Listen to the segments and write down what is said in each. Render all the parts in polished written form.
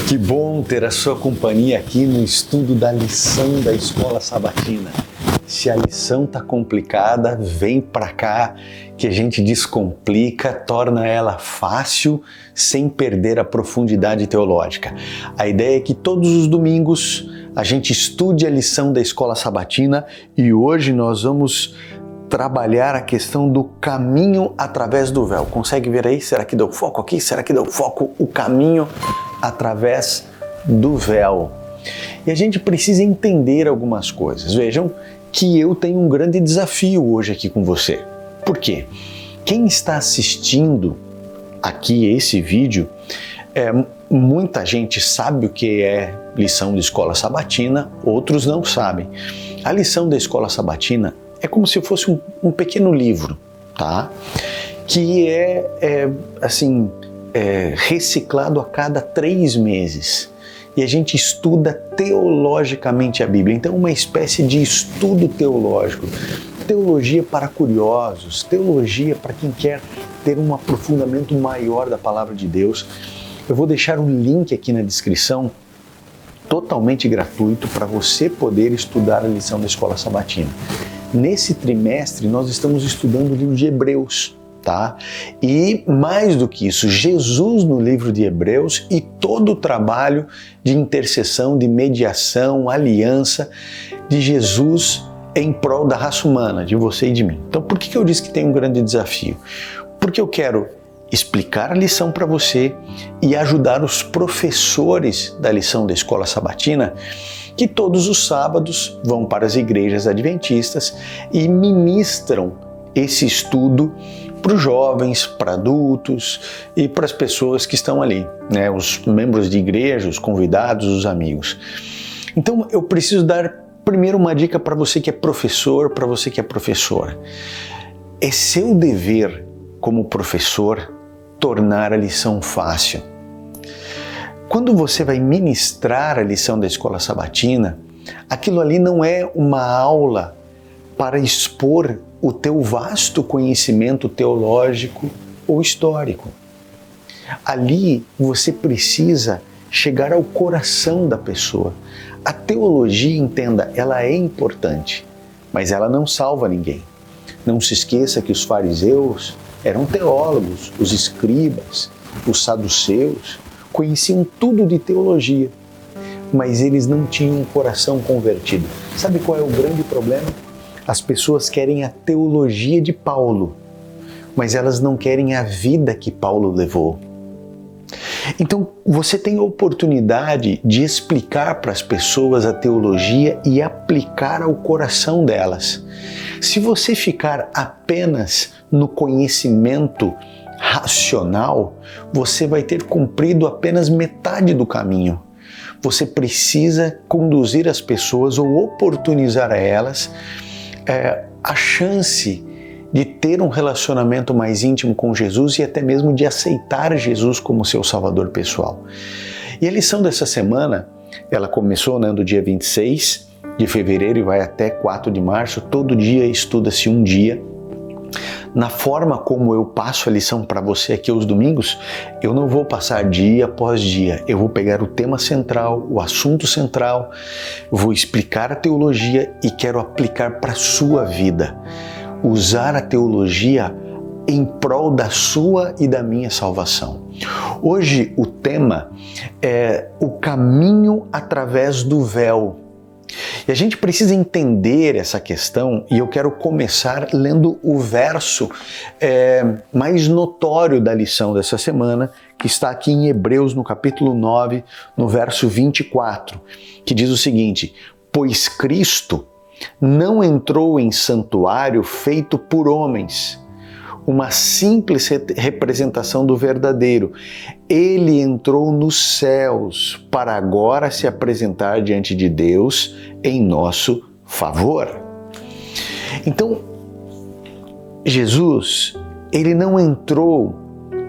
Que bom ter a sua companhia aqui no estudo da lição da Escola Sabatina. Se a lição tá complicada, vem para cá que a gente descomplica, torna ela fácil sem perder a profundidade teológica. A ideia é que todos os domingos a gente estude a lição da Escola Sabatina e hoje nós vamos trabalhar a questão do caminho através do véu. Consegue ver aí? Será que deu foco aqui? Será que deu foco o caminho através do véu? E a gente precisa entender algumas coisas. Vejam que eu tenho um grande desafio hoje aqui com você. Por quê? Quem está assistindo aqui esse vídeo, muita gente sabe o que é lição de Escola Sabatina, outros não sabem. A lição da Escola Sabatina é como se fosse um pequeno livro, tá? Que é reciclado a cada 3 meses. E a gente estuda teologicamente a Bíblia. Então, uma espécie de estudo teológico. Teologia para curiosos, teologia para quem quer ter um aprofundamento maior da Palavra de Deus. Eu vou deixar um link aqui na descrição, totalmente gratuito, para você poder estudar a lição da Escola Sabatina. Nesse trimestre, nós estamos estudando o livro de Hebreus, tá? E mais do que isso, Jesus no livro de Hebreus e todo o trabalho de intercessão, de mediação, aliança de Jesus em prol da raça humana, de você e de mim. Então, por que eu disse que tem um grande desafio? Porque eu quero explicar a lição para você e ajudar os professores da lição da Escola Sabatina que todos os sábados vão para as igrejas adventistas e ministram esse estudo para os jovens, para adultos e para as pessoas que estão ali, né? Os membros de igreja, os convidados, os amigos. Então eu preciso dar primeiro uma dica para você que é professor, para você que é professora. É seu dever como professor tornar a lição fácil. Quando você vai ministrar a lição da Escola Sabatina, aquilo ali não é uma aula para expor o teu vasto conhecimento teológico ou histórico. Ali você precisa chegar ao coração da pessoa. A teologia, entenda, ela é importante, mas ela não salva ninguém. Não se esqueça que os fariseus eram teólogos, os escribas, os saduceus, conheciam tudo de teologia, mas eles não tinham um coração convertido. Sabe qual é o grande problema? As pessoas querem a teologia de Paulo, mas elas não querem a vida que Paulo levou. Então, você tem a oportunidade de explicar para as pessoas a teologia e aplicar ao coração delas. Se você ficar apenas no conhecimento racional, você vai ter cumprido apenas metade do caminho. Você precisa conduzir as pessoas ou oportunizar a elas a chance de ter um relacionamento mais íntimo com Jesus e até mesmo de aceitar Jesus como seu Salvador pessoal. E a lição dessa semana, ela começou no dia 26 de fevereiro e vai até 4 de março. Todo dia estuda-se um dia. Na forma como eu passo a lição para você aqui aos domingos, eu não vou passar dia após dia. Eu vou pegar o tema central, o assunto central, vou explicar a teologia e quero aplicar para a sua vida. Usar a teologia em prol da sua e da minha salvação. Hoje o tema é o caminho através do véu. E a gente precisa entender essa questão e eu quero começar lendo o verso mais notório da lição dessa semana, que está aqui em Hebreus, no capítulo 9, no verso 24, que diz o seguinte: pois Cristo não entrou em santuário feito por homens, uma simples representação do verdadeiro. Ele entrou nos céus para agora se apresentar diante de Deus em nosso favor. Então, Jesus, ele não entrou,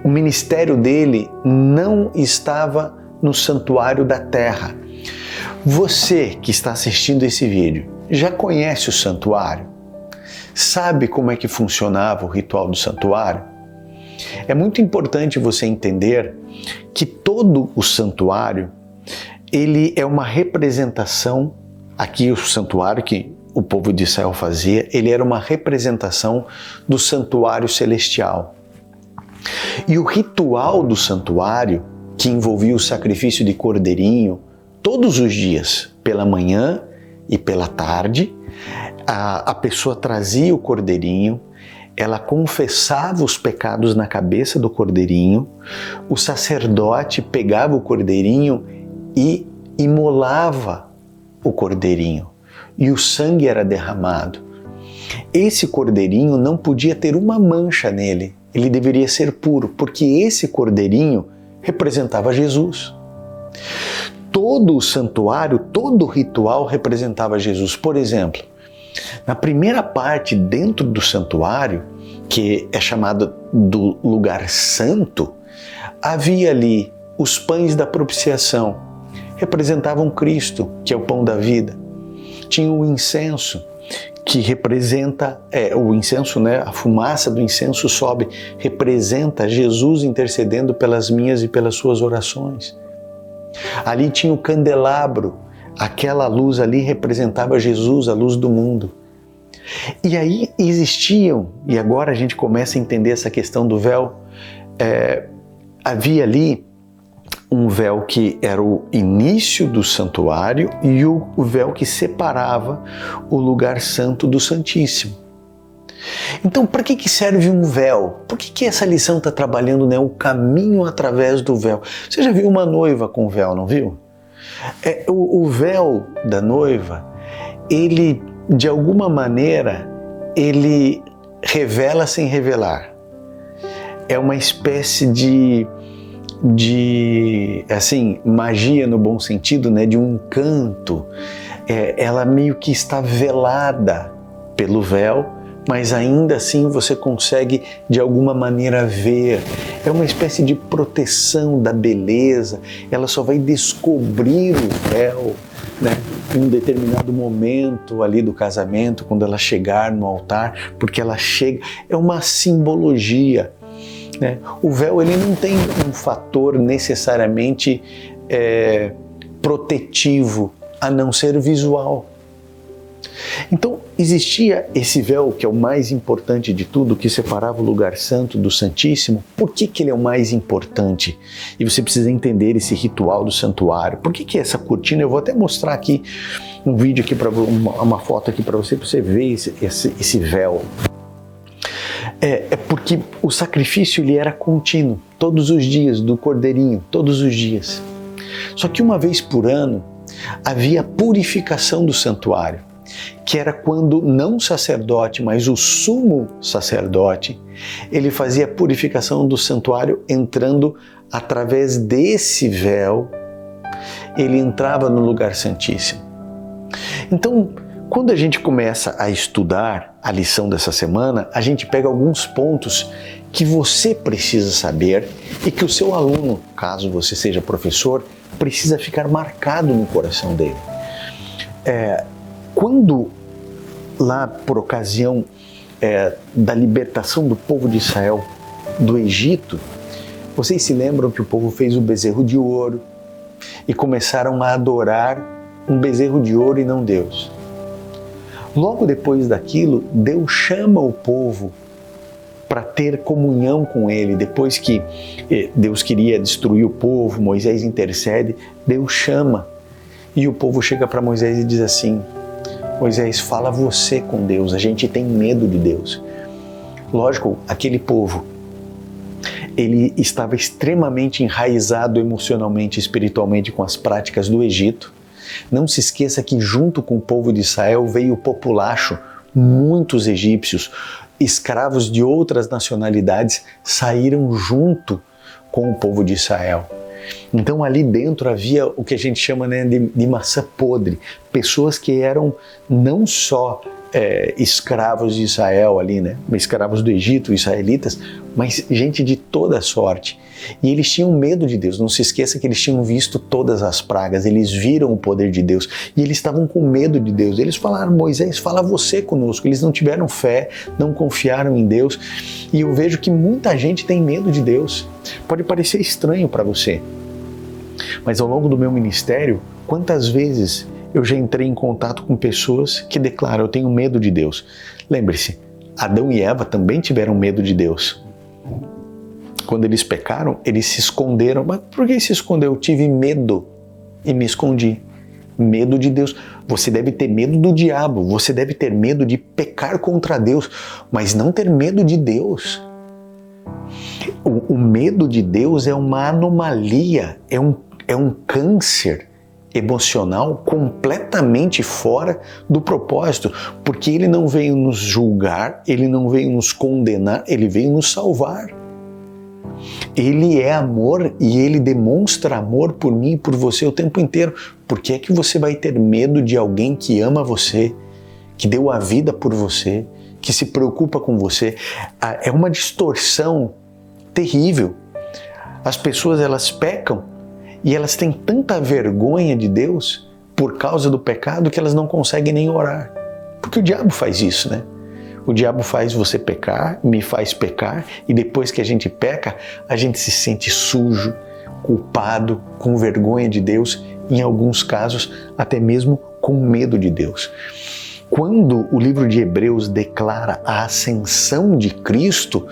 o ministério dele não estava no santuário da terra. Você que está assistindo esse vídeo, já conhece o santuário? Sabe como é que funcionava o ritual do santuário? É muito importante você entender que todo o santuário ele é uma representação, aqui o santuário que o povo de Israel fazia, ele era uma representação do santuário celestial. E o ritual do santuário, que envolvia o sacrifício de cordeirinho, todos os dias, pela manhã e pela tarde, a pessoa trazia o cordeirinho, ela confessava os pecados na cabeça do cordeirinho, o sacerdote pegava o cordeirinho e imolava o cordeirinho, e o sangue era derramado. Esse cordeirinho não podia ter uma mancha nele, ele deveria ser puro, porque esse cordeirinho representava Jesus. Todo o santuário, todo o ritual representava Jesus. Por exemplo, na primeira parte dentro do santuário, que é chamado do lugar santo, havia ali os pães da propiciação, representavam Cristo, que é o pão da vida. Tinha o incenso, que representa, o incenso, né? A fumaça do incenso sobe, representa Jesus intercedendo pelas minhas e pelas suas orações. Ali tinha o candelabro, aquela luz ali representava Jesus, a luz do mundo. E aí existiam, e agora a gente começa a entender essa questão do véu, havia ali um véu que era o início do santuário e o véu que separava o lugar santo do Santíssimo. Então, para que serve um véu? Por que essa lição está trabalhando, né, o caminho através do véu? Você já viu uma noiva com véu, não viu? O véu da noiva, ele, de alguma maneira, ele revela sem revelar. É uma espécie de assim, magia no bom sentido, né, de um encanto. Ela meio que está velada pelo véu, mas ainda assim você consegue de alguma maneira ver. É uma espécie de proteção da beleza. Ela só vai descobrir o véu, né, em um determinado momento ali do casamento, quando ela chegar no altar, porque ela chega. É uma simbologia. Né? O véu, ele não tem um fator necessariamente protetivo, a não ser visual. Então, existia esse véu que é o mais importante de tudo, que separava o lugar santo do Santíssimo. Por que ele é o mais importante? E você precisa entender esse ritual do santuário. Por que essa cortina? Eu vou até mostrar aqui um vídeo, aqui uma foto aqui para você ver esse véu. Porque o sacrifício ele era contínuo, todos os dias, do cordeirinho, todos os dias. Só que uma vez por ano havia a purificação do santuário, que era quando não o sacerdote, mas o sumo sacerdote, ele fazia a purificação do santuário entrando através desse véu, ele entrava no lugar santíssimo. Então, quando a gente começa a estudar a lição dessa semana, a gente pega alguns pontos que você precisa saber e que o seu aluno, caso você seja professor, precisa ficar marcado no coração dele. Quando lá por ocasião da libertação do povo de Israel do Egito, vocês se lembram que o povo fez o bezerro de ouro e começaram a adorar um bezerro de ouro e não Deus. Logo depois daquilo, Deus chama o povo para ter comunhão com Ele. Depois que Deus queria destruir o povo, Moisés intercede, Deus chama. E o povo chega para Moisés e diz assim: Moisés, fala você com Deus, a gente tem medo de Deus. Lógico, aquele povo, ele estava extremamente enraizado emocionalmente, espiritualmente com as práticas do Egito. Não se esqueça que junto com o povo de Israel veio o populacho, muitos egípcios, escravos de outras nacionalidades saíram junto com o povo de Israel. Então ali dentro havia o que a gente chama, né, de maçã podre, pessoas que eram não só escravos de Israel ali, né, escravos do Egito, israelitas, mas gente de toda sorte. E eles tinham medo de Deus. Não se esqueça que eles tinham visto todas as pragas, eles viram o poder de Deus e eles estavam com medo de Deus. Eles falaram: Moisés, fala você conosco. Eles não tiveram fé, não confiaram em Deus. E eu vejo que muita gente tem medo de Deus. Pode parecer estranho para você, Mas ao longo do meu ministério, quantas vezes eu já entrei em contato com pessoas que declaram: eu tenho medo de Deus. Lembre-se, Adão e Eva também tiveram medo de Deus. Quando eles pecaram, eles se esconderam. Mas por que se escondeu? Eu tive medo e me escondi. Medo de Deus. Você deve ter medo do diabo, você deve ter medo de pecar contra Deus, mas não ter medo de Deus. O medo de Deus é uma anomalia, é um câncer emocional completamente fora do propósito, porque ele não veio nos julgar, ele não veio nos condenar, ele veio nos salvar. Ele é amor e ele demonstra amor por mim e por você o tempo inteiro. Por que é que você vai ter medo de alguém que ama você, que deu a vida por você, que se preocupa com você? É uma distorção terrível. As pessoas, elas pecam e elas têm tanta vergonha de Deus por causa do pecado que elas não conseguem nem orar. Porque o diabo faz isso, né? O diabo faz você pecar, me faz pecar, e depois que a gente peca, a gente se sente sujo, culpado, com vergonha de Deus, em alguns casos até mesmo com medo de Deus. Quando o livro de Hebreus declara a ascensão de Cristo,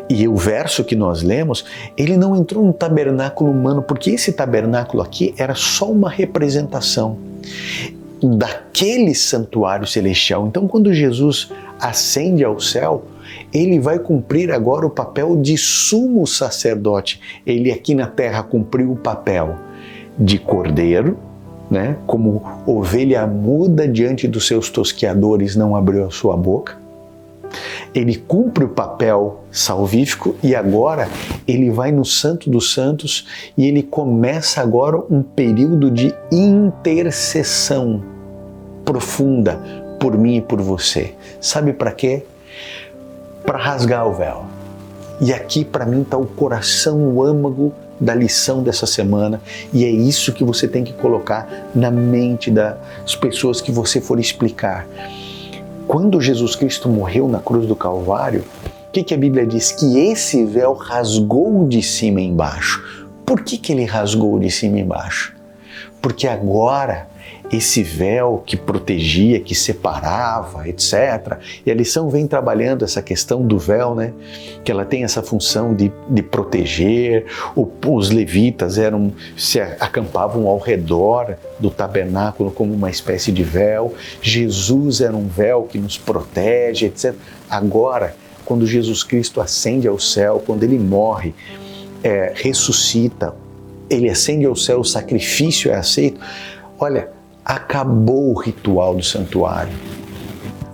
e o verso que nós lemos, ele não entrou no tabernáculo humano, porque esse tabernáculo aqui era só uma representação daquele santuário celestial. Então, quando Jesus ascende ao céu, ele vai cumprir agora o papel de sumo sacerdote. Ele aqui na terra cumpriu o papel de cordeiro, né? Como ovelha muda diante dos seus tosqueadores, não abriu a sua boca. Ele cumpre o papel salvífico e agora ele vai no Santo dos Santos e ele começa agora um período de intercessão profunda por mim e por você. Sabe para quê? Para rasgar o véu. E aqui para mim está o coração, o âmago da lição dessa semana, e é isso que você tem que colocar na mente das pessoas que você for explicar. Quando Jesus Cristo morreu na cruz do Calvário, o que a Bíblia diz? Que esse véu rasgou de cima e embaixo. Por que ele rasgou de cima e embaixo? Porque agora esse véu que protegia, que separava, etc. E a lição vem trabalhando essa questão do véu, né? Que ela tem essa função de proteger. Os levitas se acampavam ao redor do tabernáculo como uma espécie de véu. Jesus era um véu que nos protege, etc. Agora, quando Jesus Cristo ascende ao céu, quando ele morre, ressuscita, ele ascende ao céu, o sacrifício é aceito. Olha, acabou o ritual do santuário.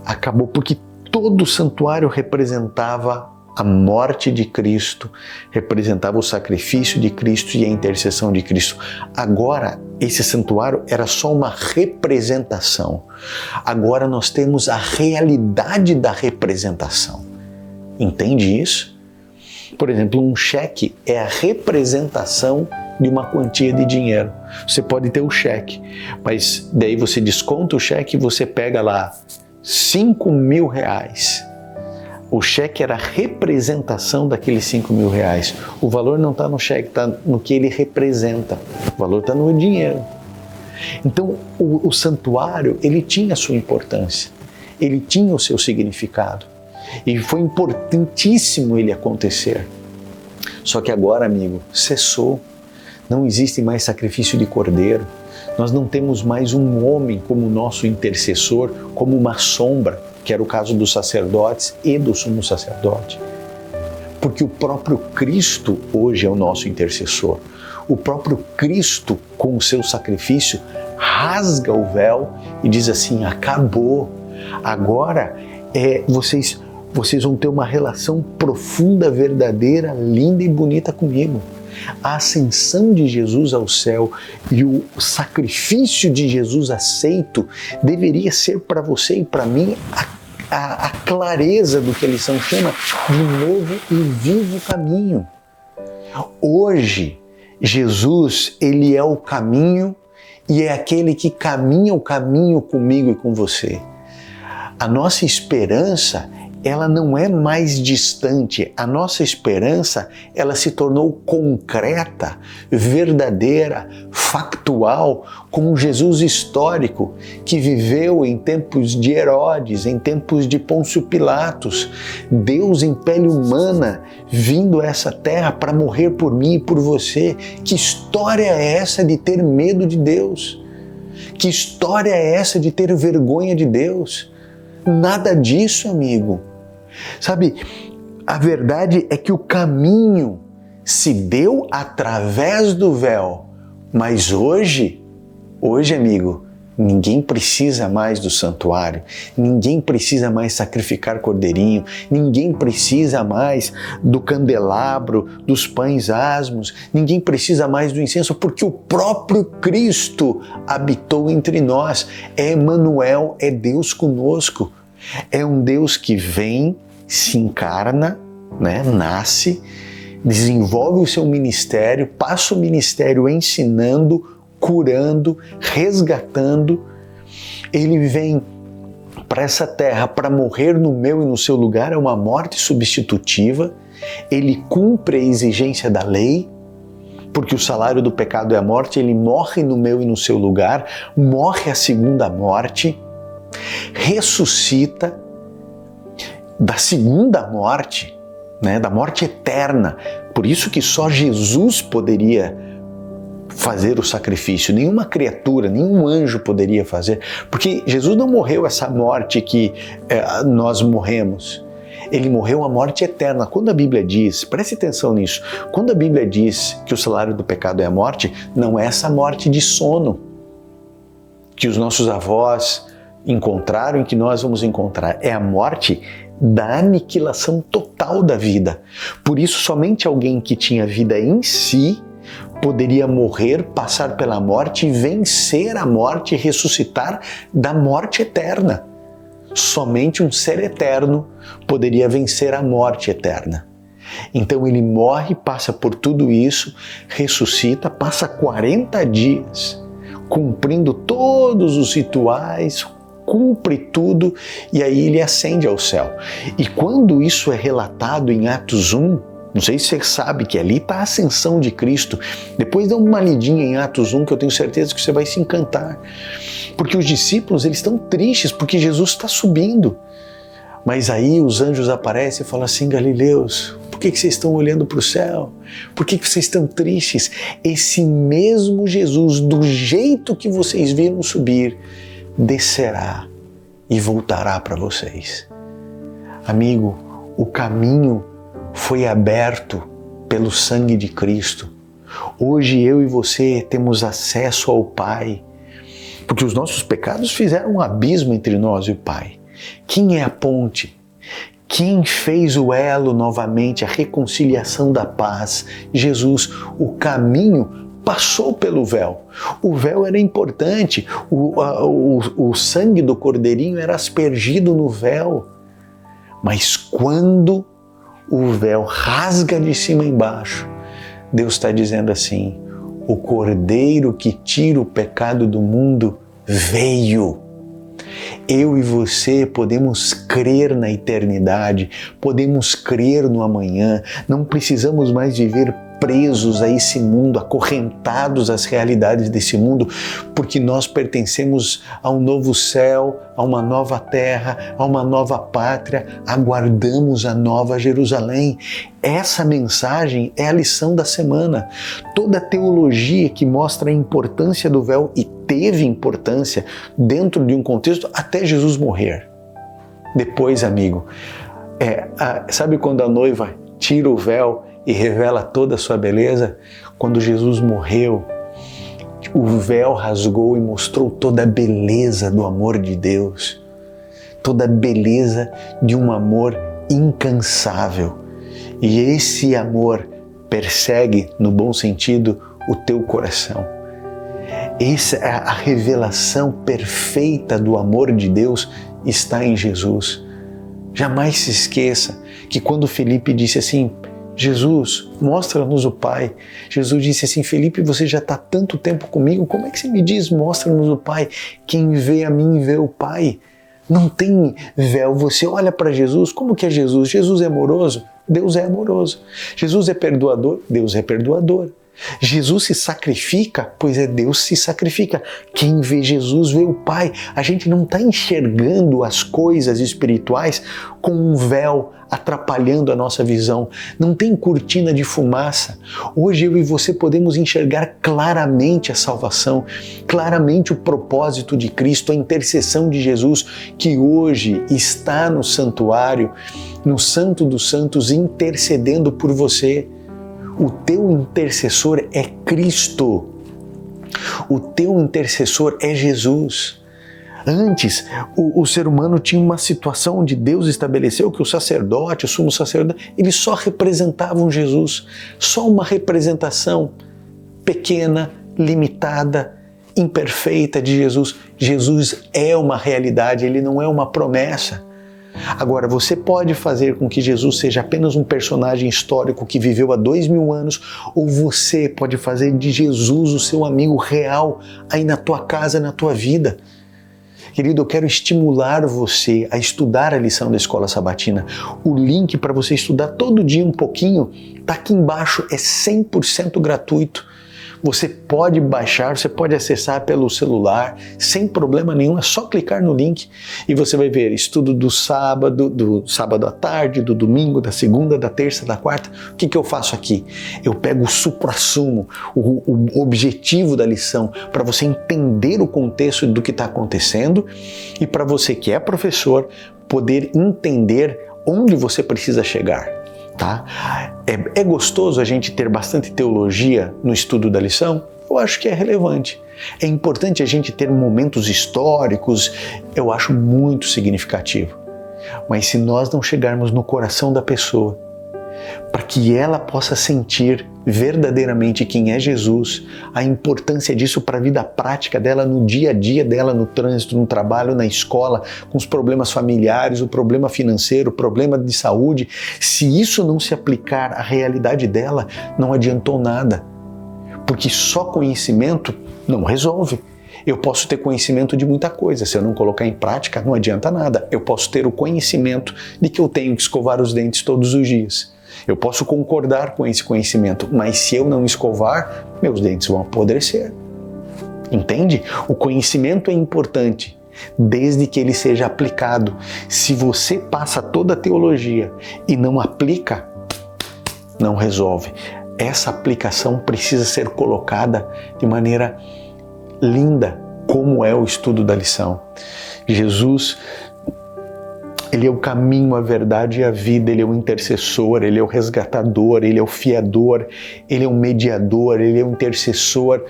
Acabou porque todo o santuário representava a morte de Cristo, representava o sacrifício de Cristo e a intercessão de Cristo. Agora, esse santuário era só uma representação. Agora nós temos a realidade da representação. Entende isso? Por exemplo, um cheque é a representação de uma quantia de dinheiro. Você pode ter o cheque, mas daí você desconta o cheque e você pega lá 5 mil reais. O cheque era a representação daqueles 5 mil reais. O valor não está no cheque, está no que ele representa. O valor está no dinheiro. Então, o santuário, ele tinha a sua importância. Ele tinha o seu significado. E foi importantíssimo ele acontecer. Só que agora, amigo, cessou. Não existe mais sacrifício de cordeiro. Nós não temos mais um homem como nosso intercessor, como uma sombra, que era o caso dos sacerdotes e do sumo sacerdote. Porque o próprio Cristo hoje é o nosso intercessor. O próprio Cristo, com o seu sacrifício, rasga o véu e diz assim: acabou. Agora vocês vão ter uma relação profunda, verdadeira, linda e bonita comigo. A ascensão de Jesus ao céu e o sacrifício de Jesus aceito deveria ser para você e para mim a clareza do que a lição chama de novo e vivo caminho. Hoje, Jesus, ele é o caminho e é aquele que caminha o caminho comigo e com você. A nossa esperança ela não é mais distante. A nossa esperança, ela se tornou concreta, verdadeira, factual, como um Jesus histórico que viveu em tempos de Herodes, em tempos de Pôncio Pilatos. Deus em pele humana vindo a essa terra para morrer por mim e por você. Que história é essa de ter medo de Deus? Que história é essa de ter vergonha de Deus? Nada disso, amigo. Sabe, a verdade é que o caminho se deu através do véu, mas hoje, amigo, ninguém precisa mais do santuário, ninguém precisa mais sacrificar cordeirinho, ninguém precisa mais do candelabro, dos pães asmos, ninguém precisa mais do incenso, porque o próprio Cristo habitou entre nós. É Emanuel, é Deus conosco. É um Deus que vem, se encarna, nasce, desenvolve o seu ministério, passa o ministério ensinando, curando, resgatando. Ele vem para essa terra para morrer no meu e no seu lugar, é uma morte substitutiva. Ele cumpre a exigência da lei, porque o salário do pecado é a morte. Ele morre no meu e no seu lugar, morre a segunda morte, ressuscita da segunda morte, da morte eterna. Por isso que só Jesus poderia fazer o sacrifício, nenhuma criatura, nenhum anjo poderia fazer, porque Jesus não morreu essa morte que nós morremos. Ele morreu a morte eterna. Quando a Bíblia diz, preste atenção nisso, quando a Bíblia diz que o salário do pecado é a morte, não é essa morte de sono que os nossos avós encontraram e que nós vamos encontrar. É a morte da aniquilação total da vida. Por isso, somente alguém que tinha vida em si poderia morrer, passar pela morte e vencer a morte e ressuscitar da morte eterna. Somente um ser eterno poderia vencer a morte eterna. Então ele morre, passa por tudo isso, ressuscita, passa 40 dias cumprindo todos os rituais, cumpre tudo e aí ele ascende ao céu. E quando isso é relatado em Atos 1, não sei se você sabe que ali está a ascensão de Cristo. Depois dá uma lidinha em Atos 1 que eu tenho certeza que você vai se encantar. Porque os discípulos eles estão tristes porque Jesus está subindo. Mas aí os anjos aparecem e falam assim: Galileus, por que vocês estão olhando para o céu? Por que vocês estão tristes? Esse mesmo Jesus, do jeito que vocês viram subir, descerá e voltará para vocês. Amigo, o caminho foi aberto pelo sangue de Cristo. Hoje eu e você temos acesso ao Pai, porque os nossos pecados fizeram um abismo entre nós e o Pai. Quem é a ponte? Quem fez o elo novamente, a reconciliação da paz? Jesus. O caminho passou pelo véu. O véu era importante, o sangue do cordeirinho era aspergido no véu. Mas quando o véu rasga de cima a embaixo, Deus está dizendo assim: o cordeiro que tira o pecado do mundo veio. Eu e você podemos crer na eternidade, podemos crer no amanhã, não precisamos mais viver presos a esse mundo, acorrentados às realidades desse mundo, porque nós pertencemos a um novo céu, a uma nova terra, a uma nova pátria, aguardamos a nova Jerusalém. Essa mensagem é a lição da semana. Toda a teologia que mostra a importância do véu, e teve importância dentro de um contexto até Jesus morrer. Depois, amigo, sabe quando a noiva tira o véu e revela toda a sua beleza? Quando Jesus morreu, o véu rasgou e mostrou toda a beleza do amor de Deus, toda a beleza de um amor incansável. E esse amor persegue, no bom sentido, o teu coração. Essa é a revelação perfeita do amor de Deus, está em Jesus. Jamais se esqueça que quando Felipe disse assim: Jesus, mostra-nos o Pai. Jesus disse assim: Felipe, você já está tanto tempo comigo, como é que você me diz, mostra-nos o Pai? Quem vê a mim vê o Pai. Não tem véu. Você olha para Jesus, como que é Jesus? Jesus é amoroso? Deus é amoroso. Jesus é perdoador? Deus é perdoador. Jesus se sacrifica? Pois é, Deus se sacrifica. Quem vê Jesus vê o Pai. A gente não está enxergando as coisas espirituais com um véu atrapalhando a nossa visão. Não tem cortina de fumaça. Hoje eu e você podemos enxergar claramente a salvação, claramente o propósito de Cristo, a intercessão de Jesus, que hoje está no santuário, no Santo dos Santos, intercedendo por você. O teu intercessor é Cristo. O teu intercessor é Jesus. Antes, o ser humano tinha uma situação onde Deus estabeleceu que o sacerdote, o sumo sacerdote, eles só representavam Jesus. Só uma representação pequena, limitada, imperfeita de Jesus. Jesus é uma realidade, ele não é uma promessa. Agora, você pode fazer com que Jesus seja apenas um personagem histórico que viveu há 2000 anos, ou você pode fazer de Jesus o seu amigo real aí na tua casa, na tua vida. Querido, eu quero estimular você a estudar a lição da Escola Sabatina. O link para você estudar todo dia um pouquinho está aqui embaixo, é 100% gratuito. Você pode baixar, você pode acessar pelo celular, sem problema nenhum, é só clicar no link e você vai ver estudo do sábado à tarde, do domingo, da segunda, da terça, da quarta. O que eu faço aqui? Eu pego o suprassumo, o objetivo da lição, para você entender o contexto do que está acontecendo e para você que é professor, poder entender onde você precisa chegar. Tá? É gostoso a gente ter bastante teologia no estudo da lição? Eu acho que é relevante. É importante a gente ter momentos históricos, eu acho muito significativo. Mas se nós não chegarmos no coração da pessoa, para que ela possa sentir verdadeiramente quem é Jesus, a importância disso para a vida prática dela, no dia a dia dela, no trânsito, no trabalho, na escola, com os problemas familiares, o problema financeiro, o problema de saúde, se isso não se aplicar à realidade dela, não adiantou nada. Porque só conhecimento não resolve. Eu posso ter conhecimento de muita coisa, se eu não colocar em prática, não adianta nada. Eu posso ter o conhecimento de que eu tenho que escovar os dentes todos os dias. Eu posso concordar com esse conhecimento, mas se eu não escovar, meus dentes vão apodrecer. Entende? O conhecimento é importante, desde que ele seja aplicado. Se você passa toda a teologia e não aplica, não resolve. Essa aplicação precisa ser colocada de maneira linda, como é o estudo da lição. Jesus, ele é o caminho, a verdade e a vida, ele é o intercessor, ele é o resgatador, ele é o fiador, ele é o mediador, ele é o intercessor,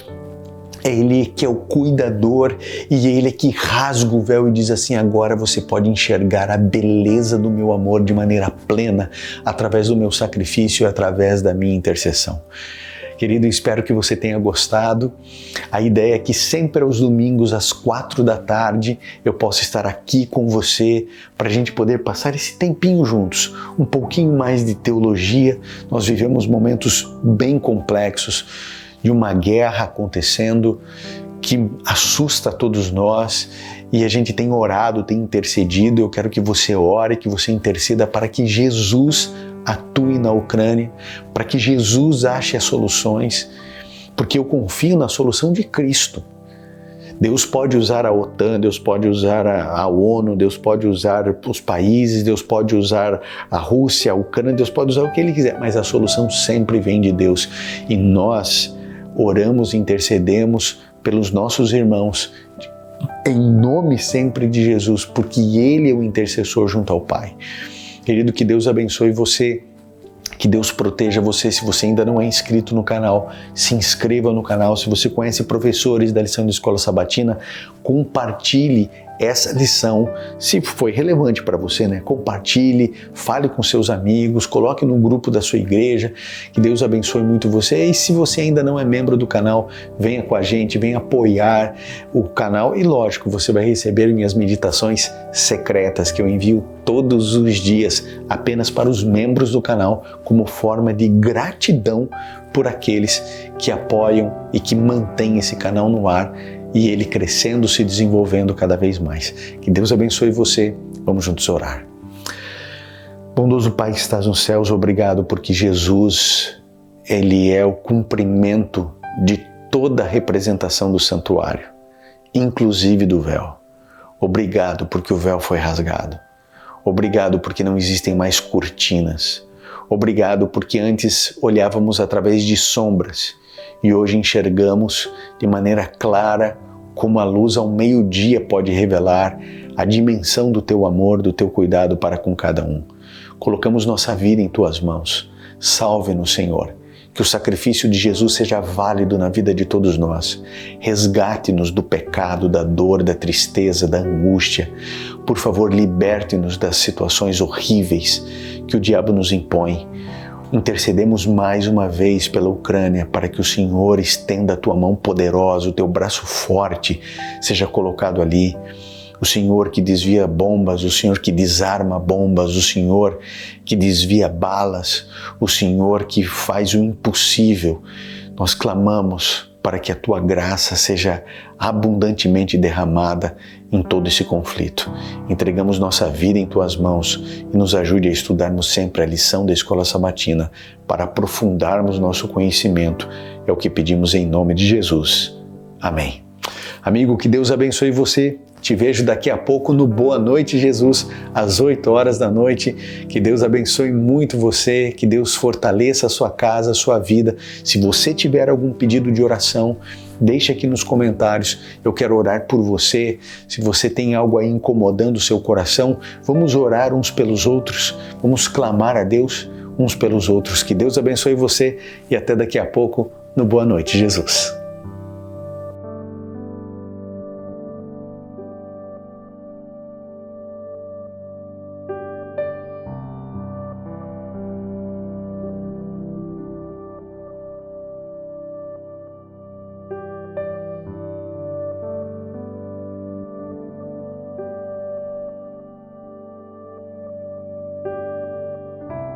é ele que é o cuidador e é ele que rasga o véu e diz assim: agora você pode enxergar a beleza do meu amor de maneira plena através do meu sacrifício e através da minha intercessão. Querido, espero que você tenha gostado. A ideia é que sempre aos domingos, às 4 da tarde, eu possa estar aqui com você para a gente poder passar esse tempinho juntos, um pouquinho mais de teologia. Nós vivemos momentos bem complexos, de uma guerra acontecendo que assusta todos nós e a gente tem orado, tem intercedido. Eu quero que você ore, que você interceda para que Jesus atue na Ucrânia, para que Jesus ache as soluções, porque eu confio na solução de Cristo. Deus pode usar a OTAN, Deus pode usar a ONU, Deus pode usar os países, Deus pode usar a Rússia, a Ucrânia, Deus pode usar o que Ele quiser, mas a solução sempre vem de Deus. E nós oramos e intercedemos pelos nossos irmãos, em nome sempre de Jesus, porque Ele é o intercessor junto ao Pai. Querido, que Deus abençoe você, que Deus proteja você. Se você ainda não é inscrito no canal, se inscreva no canal. Se você conhece professores da lição da Escola Sabatina, compartilhe essa lição, se foi relevante para você, né? Compartilhe, fale com seus amigos, coloque no grupo da sua igreja. Que Deus abençoe muito você. E se você ainda não é membro do canal, venha com a gente, venha apoiar o canal. E lógico, você vai receber minhas meditações secretas que eu envio todos os dias apenas para os membros do canal, como forma de gratidão por aqueles que apoiam e que mantêm esse canal no ar e ele crescendo, se desenvolvendo cada vez mais. Que Deus abençoe você. Vamos juntos orar. Bondoso Pai que estás nos céus, obrigado porque Jesus, ele é o cumprimento de toda a representação do santuário, inclusive do véu. Obrigado porque o véu foi rasgado. Obrigado porque não existem mais cortinas. Obrigado porque antes olhávamos através de sombras e hoje enxergamos de maneira clara como a luz ao meio-dia pode revelar a dimensão do teu amor, do teu cuidado para com cada um. Colocamos nossa vida em tuas mãos. Salve-nos, Senhor. Que o sacrifício de Jesus seja válido na vida de todos nós. Resgate-nos do pecado, da dor, da tristeza, da angústia. Por favor, liberte-nos das situações horríveis que o diabo nos impõe. Intercedemos mais uma vez pela Ucrânia para que o Senhor estenda a tua mão poderosa, o teu braço forte seja colocado ali. O Senhor que desvia bombas, o Senhor que desarma bombas, o Senhor que desvia balas, o Senhor que faz o impossível. Nós clamamos para que a tua graça seja abundantemente derramada em todo esse conflito. Entregamos nossa vida em tuas mãos e nos ajude a estudarmos sempre a lição da Escola Sabatina para aprofundarmos nosso conhecimento. É o que pedimos em nome de Jesus. Amém. Amigo, que Deus abençoe você. Te vejo daqui a pouco no Boa Noite Jesus, às 8 horas da noite. Que Deus abençoe muito você, que Deus fortaleça a sua casa, a sua vida. Se você tiver algum pedido de oração, deixe aqui nos comentários. Eu quero orar por você. Se você tem algo aí incomodando o seu coração, vamos orar uns pelos outros. Vamos clamar a Deus uns pelos outros. Que Deus abençoe você e até daqui a pouco no Boa Noite Jesus.